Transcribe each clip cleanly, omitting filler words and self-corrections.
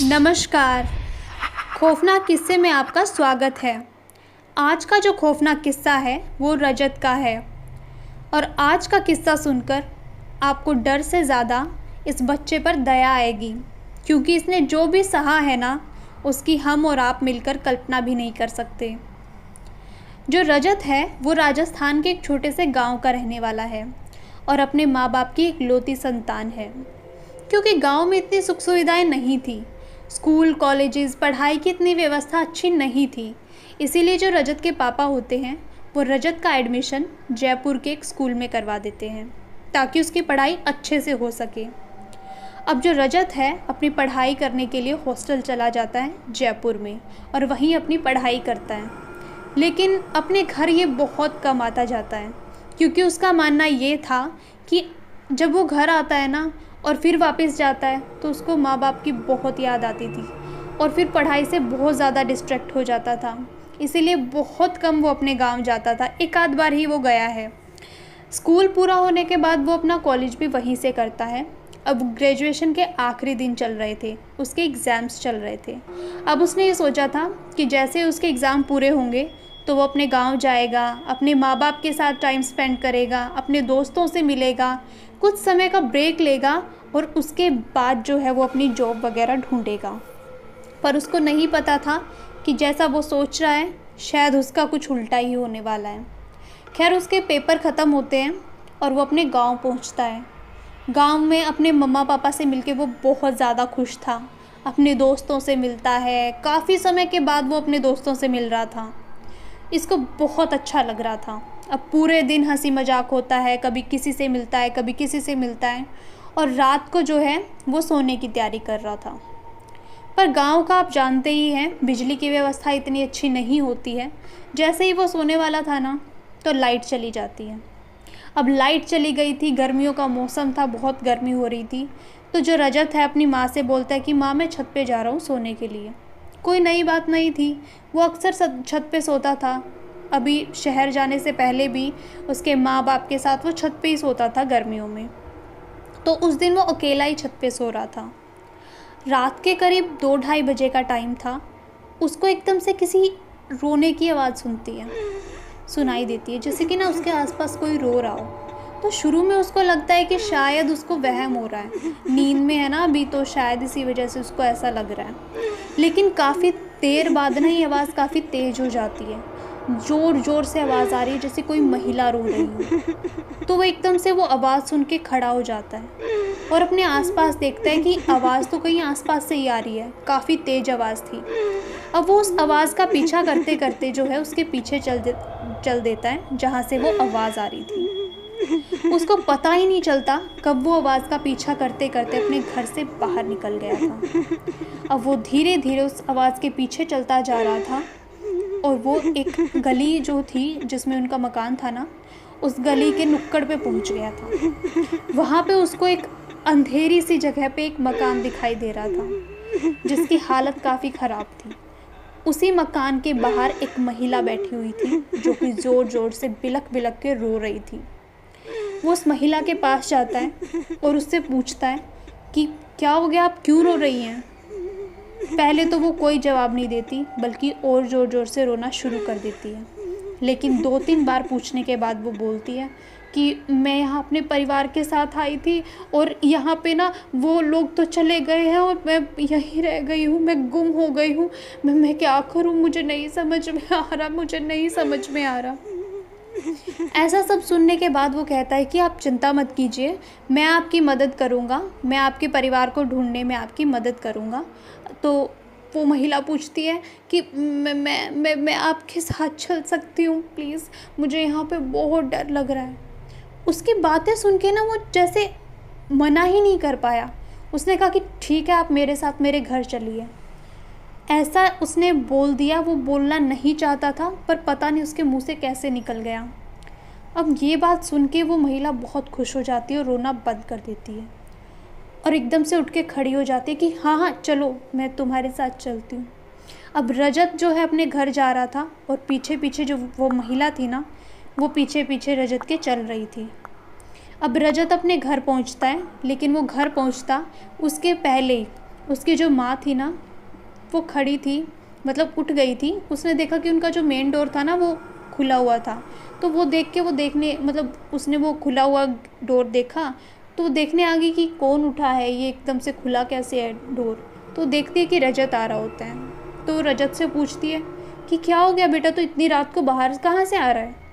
नमस्कार। खौफनाक किस्से में आपका स्वागत है। आज का जो खौफनाक किस्सा है वो रजत का है और आज का किस्सा सुनकर आपको डर से ज़्यादा इस बच्चे पर दया आएगी, क्योंकि इसने जो भी सहा है ना, उसकी हम और आप मिलकर कल्पना भी नहीं कर सकते। जो रजत है वो राजस्थान के एक छोटे से गांव का रहने वाला है और अपने माँ बाप की इकलौती संतान है। क्योंकि गांव में इतनी सुख सुविधाएं नहीं थी, स्कूल कॉलेजेस पढ़ाई की इतनी व्यवस्था अच्छी नहीं थी, इसीलिए जो रजत के पापा होते हैं वो रजत का एडमिशन जयपुर के एक स्कूल में करवा देते हैं ताकि उसकी पढ़ाई अच्छे से हो सके। अब जो रजत है अपनी पढ़ाई करने के लिए हॉस्टल चला जाता है जयपुर में और वहीं अपनी पढ़ाई करता है, लेकिन अपने घर ये बहुत कम आता जाता है, क्योंकि उसका मानना ये था कि जब वो घर आता है ना और फिर वापस जाता है तो उसको माँ बाप की बहुत याद आती थी और फिर पढ़ाई से बहुत ज़्यादा डिस्ट्रैक्ट हो जाता था, इसीलिए बहुत कम वो अपने गांव जाता था। एक आध बार ही वो गया है। स्कूल पूरा होने के बाद वो अपना कॉलेज भी वहीं से करता है। अब ग्रेजुएशन के आखिरी दिन चल रहे थे, उसके एग्ज़ाम्स चल रहे थे। अब उसने ये सोचा था कि जैसे उसके एग्ज़ाम पूरे होंगे तो वो अपने गांव जाएगा, अपने माँ बाप के साथ टाइम स्पेंड करेगा, अपने दोस्तों से मिलेगा, कुछ समय का ब्रेक लेगा और उसके बाद जो है वो अपनी जॉब वगैरह ढूंढेगा। पर उसको नहीं पता था कि जैसा वो सोच रहा है शायद उसका कुछ उल्टा ही होने वाला है। खैर, उसके पेपर ख़त्म होते हैं और वो अपने गांव पहुंचता है। गांव में अपने मम्मा पापा से मिलके वो बहुत ज़्यादा खुश था। अपने दोस्तों से मिलता है, काफ़ी समय के बाद वो अपने दोस्तों से मिल रहा था। इसको बहुत अच्छा लग रहा था। अब पूरे दिन हंसी मजाक होता है, कभी किसी से मिलता है, कभी किसी से मिलता है, और रात को जो है वो सोने की तैयारी कर रहा था। पर गांव का आप जानते ही हैं, बिजली की व्यवस्था इतनी अच्छी नहीं होती है। जैसे ही वो सोने वाला था ना तो लाइट चली जाती है। अब लाइट चली गई थी, गर्मियों का मौसम था, बहुत गर्मी हो रही थी। तो जो रजत है अपनी माँ से बोलता है कि माँ, मैं छत पे जा रहा हूँ सोने के लिए। कोई नई बात नहीं थी, वो अक्सर छत पे सोता था। अभी शहर जाने से पहले भी उसके माँ बाप के साथ वो छत पे ही सोता था गर्मियों में। तो उस दिन वो अकेला ही छत पे सो रहा था। रात के करीब 2-2:30 बजे का टाइम था। उसको एकदम से किसी रोने की आवाज़ सुनाई देती है, जैसे कि ना उसके आसपास कोई रो रहा हो। तो शुरू में उसको लगता है कि शायद उसको वहम हो रहा है, नींद में है ना अभी, तो शायद इसी वजह से उसको ऐसा लग रहा है। लेकिन काफ़ी देर बाद ना ये आवाज़ काफ़ी तेज़ हो जाती है, ज़ोर ज़ोर से आवाज़ आ रही है जैसे कोई महिला रो रही हो। तो वो एकदम से वो आवाज़ सुन के खड़ा हो जाता है और अपने आसपास देखता है कि आवाज़ तो कहीं आसपास से ही आ रही है, काफ़ी तेज़ आवाज़ थी। अब वो उस आवाज़ का पीछा करते करते जो है उसके पीछे चल देता है जहाँ से वो आवाज़ आ रही थी। उसको पता ही नहीं चलता कब वो आवाज़ का पीछा करते करते अपने घर से बाहर निकल गया था। अब वो धीरे धीरे उस आवाज़ के पीछे चलता जा रहा था और वो एक गली जो थी जिसमें उनका मकान था ना, उस गली के नुक्कड़ पे पहुंच गया था। वहाँ पे उसको एक अंधेरी सी जगह पे एक मकान दिखाई दे रहा था जिसकी हालत काफ़ी ख़राब थी। उसी मकान के बाहर एक महिला बैठी हुई थी जो कि ज़ोर ज़ोर से बिलख बिलख के रो रही थी। वो उस महिला के पास जाता है और उससे पूछता है कि क्या हो गया, आप क्यों रो रही हैं। पहले तो वो कोई जवाब नहीं देती, बल्कि और ज़ोर ज़ोर से रोना शुरू कर देती है। लेकिन 2-3 बार पूछने के बाद वो बोलती है कि मैं यहाँ अपने परिवार के साथ आई थी और यहाँ पे ना वो लोग तो चले गए हैं और मैं यहीं रह गई हूँ, मैं गुम हो गई हूँ। मैं क्या करूँ, मुझे नहीं समझ में आ रहा। ऐसा सब सुनने के बाद वो कहता है कि आप चिंता मत कीजिए, मैं आपकी मदद करूँगा, मैं आपके परिवार को ढूंढने में आपकी मदद करूँगा। तो वो महिला पूछती है कि मैं आपके साथ चल सकती हूँ प्लीज़, मुझे यहाँ पे बहुत डर लग रहा है। उसकी बातें सुन के ना वो जैसे मना ही नहीं कर पाया। उसने कहा कि ठीक है, आप मेरे साथ मेरे घर चलिए। ऐसा उसने बोल दिया। वो बोलना नहीं चाहता था, पर पता नहीं उसके मुंह से कैसे निकल गया। अब ये बात सुन के वो महिला बहुत खुश हो जाती है और रोना बंद कर देती है और एकदम से उठ के खड़ी हो जाती है कि हाँ हाँ चलो, मैं तुम्हारे साथ चलती हूँ। अब रजत जो है अपने घर जा रहा था और पीछे पीछे जो वो महिला थी ना, वो पीछे पीछे रजत के चल रही थी। अब रजत अपने घर पहुंचता है, लेकिन वो घर पहुंचता उसके पहले उसकी जो माँ थी ना, वो खड़ी थी, मतलब उठ गई थी। उसने देखा कि उनका जो मेन डोर था ना, वो खुला हुआ था। तो वो देख के वो देखने, मतलब उसने वो खुला हुआ डोर देखा, तो वो देखने आ गई कि कौन उठा है, ये एकदम से खुला कैसे है डोर। तो देखती है कि रजत आ रहा होता है। तो रजत से पूछती है कि क्या हो गया बेटा, तो इतनी रात को बाहर कहाँ से आ रहा है।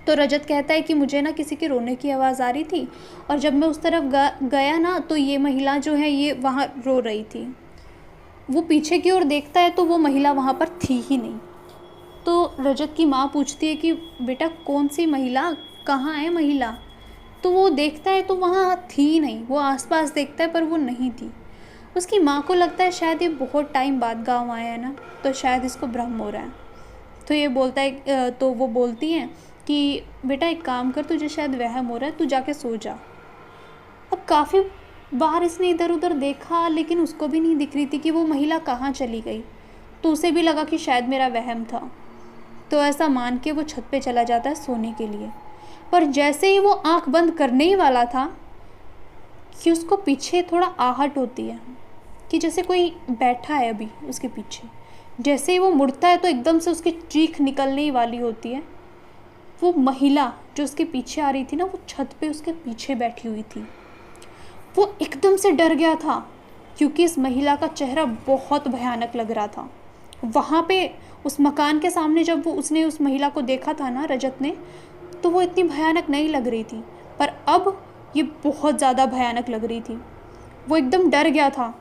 तो रजत कहता है कि मुझे ना किसी के रोने की आवाज़ आ रही थी, और जब मैं उस तरफ गया ना, तो ये महिला जो है ये वहाँ रो रही थी। वो पीछे की ओर देखता है तो वो महिला वहाँ पर थी ही नहीं। तो रजत की माँ पूछती है कि बेटा कौन सी महिला, कहाँ है महिला। तो वो देखता है तो वहाँ थी ही नहीं। वो आसपास देखता है पर वो नहीं थी। उसकी माँ को लगता है शायद ये बहुत टाइम बाद गाँव आया है ना, तो शायद इसको भ्रम हो रहा है। तो ये बोलता है, तो वो बोलती हैं कि बेटा एक काम कर, तुझे शायद वहम हो रहा है, तू जाके सो जा। अब काफ़ी बार इसने इधर उधर देखा, लेकिन उसको भी नहीं दिख रही थी कि वो महिला कहाँ चली गई। तो उसे भी लगा कि शायद मेरा वहम था। तो ऐसा मान के वो छत पे चला जाता है सोने के लिए। पर जैसे ही वो आंख बंद करने ही वाला था कि उसको पीछे थोड़ा आहट होती है, कि जैसे कोई बैठा है अभी उसके पीछे। जैसे ही वो मुड़ता है तो एकदम से उसकी चीख निकलने ही वाली होती है। वो महिला जो उसके पीछे आ रही थी ना, वो छत पे उसके पीछे बैठी हुई थी। वो एकदम से डर गया था, क्योंकि इस महिला का चेहरा बहुत भयानक लग रहा था। वहाँ पे उस मकान के सामने जब उसने उस महिला को देखा था ना, रजत ने, तो वो इतनी भयानक नहीं लग रही थी, पर अब ये बहुत ज़्यादा भयानक लग रही थी। वो एकदम डर गया था,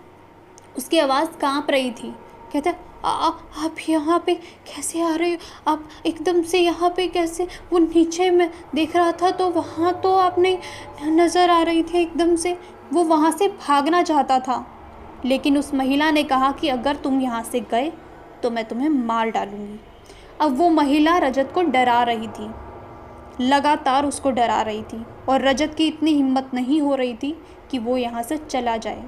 उसकी आवाज़ कांप रही थी। कहता है, आप यहाँ पे कैसे आ रहे हो, आप एकदम से यहाँ पे कैसे। वो नीचे में देख रहा था तो वहाँ तो आपने नज़र आ रही थी एकदम से। वो वहाँ से भागना चाहता था, लेकिन उस महिला ने कहा कि अगर तुम यहाँ से गए तो मैं तुम्हें मार डालूँगी। अब वो महिला रजत को डरा रही थी, लगातार उसको डरा रही थी, और रजत की इतनी हिम्मत नहीं हो रही थी कि वो यहाँ से चला जाए।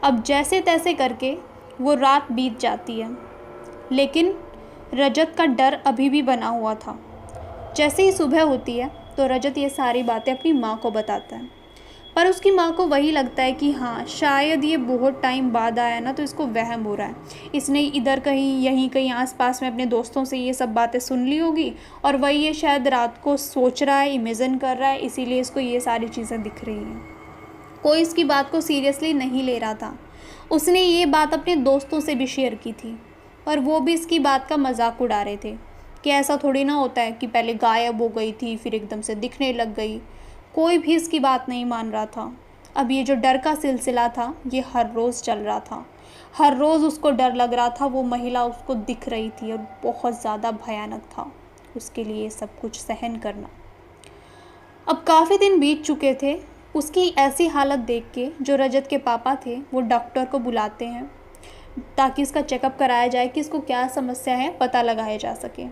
अब जैसे तैसे करके वो रात बीत जाती है, लेकिन रजत का डर अभी भी बना हुआ था। जैसे ही सुबह होती है तो रजत ये सारी बातें अपनी माँ को बताता है, पर उसकी माँ को वही लगता है कि हाँ शायद ये बहुत टाइम बाद आया ना, तो इसको वहम हो रहा है। इसने इधर कहीं यहीं कहीं आसपास में अपने दोस्तों से ये सब बातें सुन ली होगी, और वही ये शायद रात को सोच रहा है, इमेजिन कर रहा है, इसीलिए इसको ये सारी चीज़ें दिख रही हैं। कोई इसकी बात को सीरियसली नहीं ले रहा था। उसने ये बात अपने दोस्तों से भी शेयर की थी, पर वो भी इसकी बात का मजाक उड़ा रहे थे कि ऐसा थोड़ी ना होता है कि पहले गायब हो गई थी फिर एकदम से दिखने लग गई। कोई भी इसकी बात नहीं मान रहा था। अब ये जो डर का सिलसिला था ये हर रोज़ चल रहा था। हर रोज़ उसको डर लग रहा था। वो महिला उसको दिख रही थी और बहुत ज़्यादा भयानक था उसके लिए सब कुछ सहन करना। अब काफ़ी दिन बीत चुके थे। उसकी ऐसी हालत देख के जो रजत के पापा थे वो डॉक्टर को बुलाते हैं ताकि इसका चेकअप कराया जाए कि इसको क्या समस्या है, पता लगाया जा सके।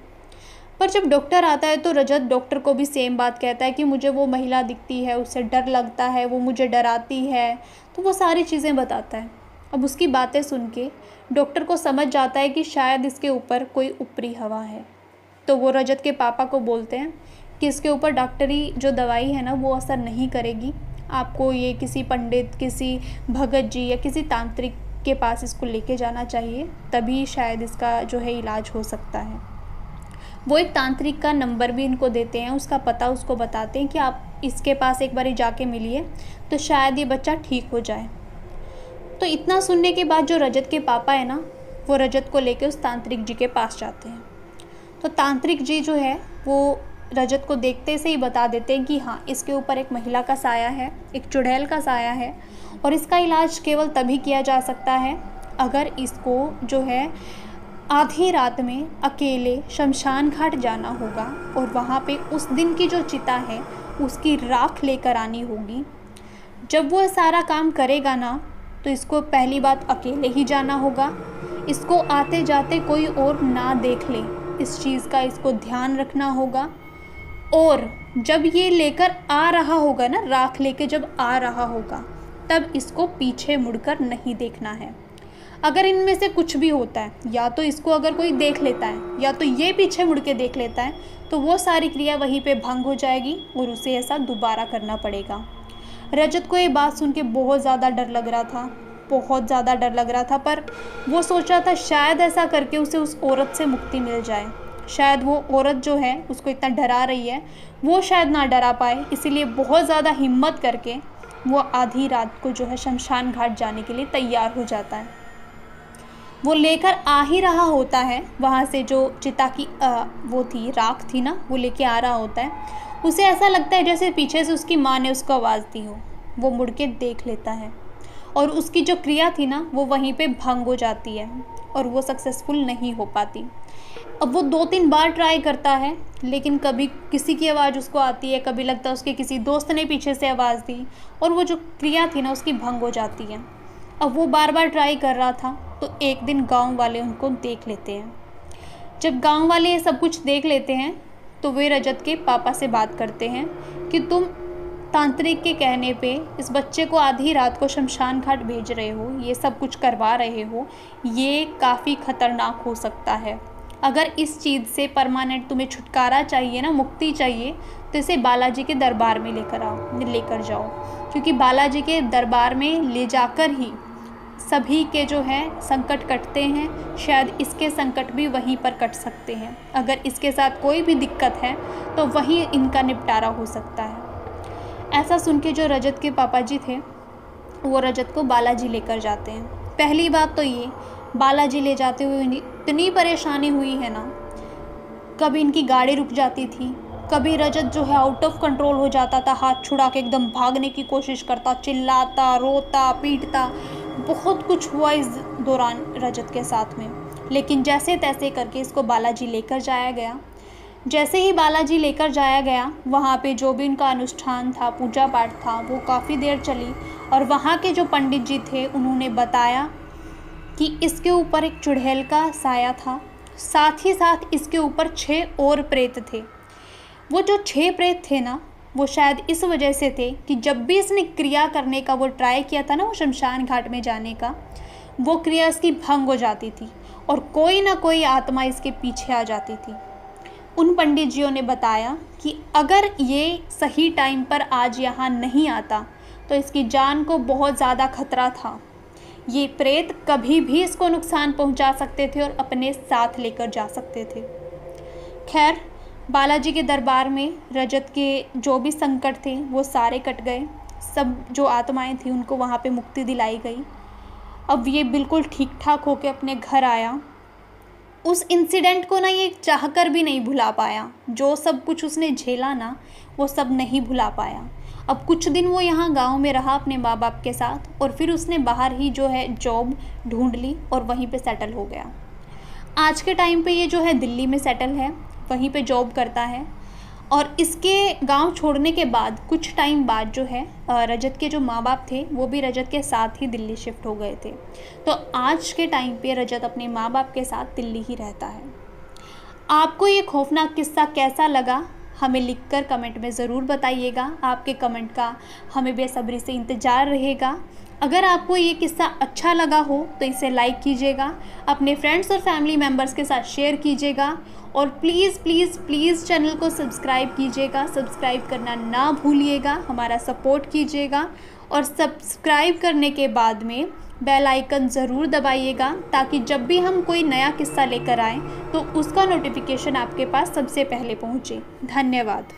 पर जब डॉक्टर आता है तो रजत डॉक्टर को भी सेम बात कहता है कि मुझे वो महिला दिखती है, उससे डर लगता है, वो मुझे डराती है। तो वो सारी चीज़ें बताता है। अब उसकी बातें सुन के डॉक्टर को समझ जाता है कि शायद इसके ऊपर कोई ऊपरी हवा है। तो वो रजत के पापा को बोलते हैं कि इसके ऊपर डॉक्टरी जो दवाई है ना वो असर नहीं करेगी, आपको ये किसी पंडित, किसी भगत जी या किसी तांत्रिक के पास इसको लेके जाना चाहिए, तभी शायद इसका जो है इलाज हो सकता है। वो एक तांत्रिक का नंबर भी इनको देते हैं, उसका पता उसको बताते हैं कि आप इसके पास एक बार जाके मिलिए तो शायद ये बच्चा ठीक हो जाए। तो इतना सुनने के बाद जो रजत के पापा है ना, वो रजत को लेके उस तांत्रिक जी के पास जाते हैं। तो तांत्रिक जी जो है वो रजत को देखते से ही बता देते हैं कि हाँ इसके ऊपर एक महिला का साया है, एक चुड़ैल का साया है, और इसका इलाज केवल तभी किया जा सकता है अगर इसको जो है आधी रात में अकेले शमशान घाट जाना होगा, और वहाँ पे उस दिन की जो चिता है उसकी राख लेकर आनी होगी। जब वो सारा काम करेगा ना तो इसको पहली बात अकेले ही जाना होगा, इसको आते जाते कोई और ना देख ले, इस चीज़ का इसको ध्यान रखना होगा। और जब ये लेकर आ रहा होगा ना, राख लेके जब आ रहा होगा, तब इसको पीछे मुड़कर नहीं देखना है। अगर इनमें से कुछ भी होता है, या तो इसको अगर कोई देख लेता है या तो ये पीछे मुड़ के देख लेता है, तो वो सारी क्रिया वहीं पे भंग हो जाएगी और उसे ऐसा दोबारा करना पड़ेगा। रजत को ये बात सुन के बहुत ज़्यादा डर लग रहा था। बहुत ज़्यादा डर लग रहा था, पर वो सोच रहा था शायद ऐसा करके उसे उस औरत से मुक्ति मिल जाए। शायद वो औरत जो है उसको इतना डरा रही है, वो शायद ना डरा पाए, इसीलिए बहुत ज़्यादा हिम्मत करके वो आधी रात को जो है शमशान घाट जाने के लिए तैयार हो जाता है। वो लेकर आ ही रहा होता है, वहाँ से जो चिता की वो थी, राख थी ना, वो लेके आ रहा होता है। उसे ऐसा लगता है जैसे पीछे से उसकी माँ ने उसको आवाज़ दी हो। वो मुड़ के देख लेता है और उसकी जो क्रिया थी ना वो वहीं पे भंग हो जाती है और वो सक्सेसफुल नहीं हो पाती। अब वो 2-3 बार ट्राई करता है, लेकिन कभी किसी की आवाज़ उसको आती है, कभी लगता है उसके किसी दोस्त ने पीछे से आवाज़ दी और वो जो क्रिया थी ना उसकी भंग हो जाती है। अब वो बार बार ट्राई कर रहा था, तो एक दिन गांव वाले उनको देख लेते हैं। जब गांव वाले ये सब कुछ देख लेते हैं तो वे रजत के पापा से बात करते हैं कि तुम तांत्रिक के कहने पे इस बच्चे को आधी रात को शमशान घाट भेज रहे हो, ये सब कुछ करवा रहे हो, ये काफ़ी ख़तरनाक हो सकता है। अगर इस चीज़ से परमानेंट तुम्हें छुटकारा चाहिए ना, मुक्ति चाहिए, तो इसे बालाजी के दरबार में लेकर जाओ, क्योंकि बालाजी के दरबार में ले जाकर ही सभी के जो है संकट कटते हैं। शायद इसके संकट भी वहीं पर कट सकते हैं। अगर इसके साथ कोई भी दिक्कत है तो वहीं इनका निपटारा हो सकता है। ऐसा सुन के जो रजत के पापा जी थे वो रजत को बालाजी लेकर जाते हैं। पहली बात तो ये, बालाजी ले जाते हुए इतनी परेशानी हुई है ना, कभी इनकी गाड़ी रुक जाती थी, कभी रजत जो है आउट ऑफ कंट्रोल हो जाता था, हाथ छुड़ा के एकदम भागने की कोशिश करता, चिल्लाता, रोता, पीटता, बहुत कुछ हुआ इस दौरान रजत के साथ में। लेकिन जैसे तैसे करके इसको बालाजी लेकर जाया गया। जैसे ही बालाजी लेकर जाया गया, वहाँ पे जो भी उनका अनुष्ठान था, पूजा पाठ था, वो काफ़ी देर चली और वहाँ के जो पंडित जी थे उन्होंने बताया कि इसके ऊपर एक चुड़ैल का साया था, साथ ही साथ इसके ऊपर 6 और प्रेत थे। वो जो 6 प्रेत थे ना, वो शायद इस वजह से थे कि जब भी इसने क्रिया करने का वो ट्राई किया था ना, वो शमशान घाट में जाने का, वो क्रिया इसकी भंग हो जाती थी और कोई ना कोई आत्मा इसके पीछे आ जाती थी। उन पंडित जियों ने बताया कि अगर ये सही टाइम पर आज यहाँ नहीं आता तो इसकी जान को बहुत ज़्यादा खतरा था। ये प्रेत कभी भी इसको नुकसान पहुँचा सकते थे और अपने साथ लेकर जा सकते थे। खैर, बालाजी के दरबार में रजत के जो भी संकट थे वो सारे कट गए। सब जो आत्माएं थी उनको वहाँ पे मुक्ति दिलाई गई। अब ये बिल्कुल ठीक ठाक होके अपने घर आया। उस इंसिडेंट को ना ये चाहकर भी नहीं भुला पाया। जो सब कुछ उसने झेला ना, वो सब नहीं भुला पाया। अब कुछ दिन वो यहाँ गांव में रहा अपने माँ बाप के साथ और फिर उसने बाहर ही जो है जॉब ढूंढ ली और वहीं पे सेटल हो गया। आज के टाइम पे ये जो है दिल्ली में सेटल है, वहीं पे जॉब करता है। और इसके गांव छोड़ने के बाद कुछ टाइम बाद जो है रजत के जो माँ बाप थे वो भी रजत के साथ ही दिल्ली शिफ्ट हो गए थे। तो आज के टाइम पे रजत अपने माँ बाप के साथ दिल्ली ही रहता है। आपको ये खौफनाक किस्सा कैसा लगा हमें लिखकर कमेंट में ज़रूर बताइएगा। आपके कमेंट का हमें बेसब्री से इंतज़ार रहेगा। अगर आपको ये किस्सा अच्छा लगा हो तो इसे लाइक कीजिएगा, अपने फ्रेंड्स और फैमिली मेम्बर्स के साथ शेयर कीजिएगा और प्लीज़ प्लीज़ प्लीज़ चैनल को सब्सक्राइब कीजिएगा। सब्सक्राइब करना ना भूलिएगा, हमारा सपोर्ट कीजिएगा और सब्सक्राइब करने के बाद में बेल आइकन ज़रूर दबाइएगा ताकि जब भी हम कोई नया किस्सा लेकर आएँ तो उसका नोटिफिकेशन आपके पास सबसे पहले पहुँचे। धन्यवाद।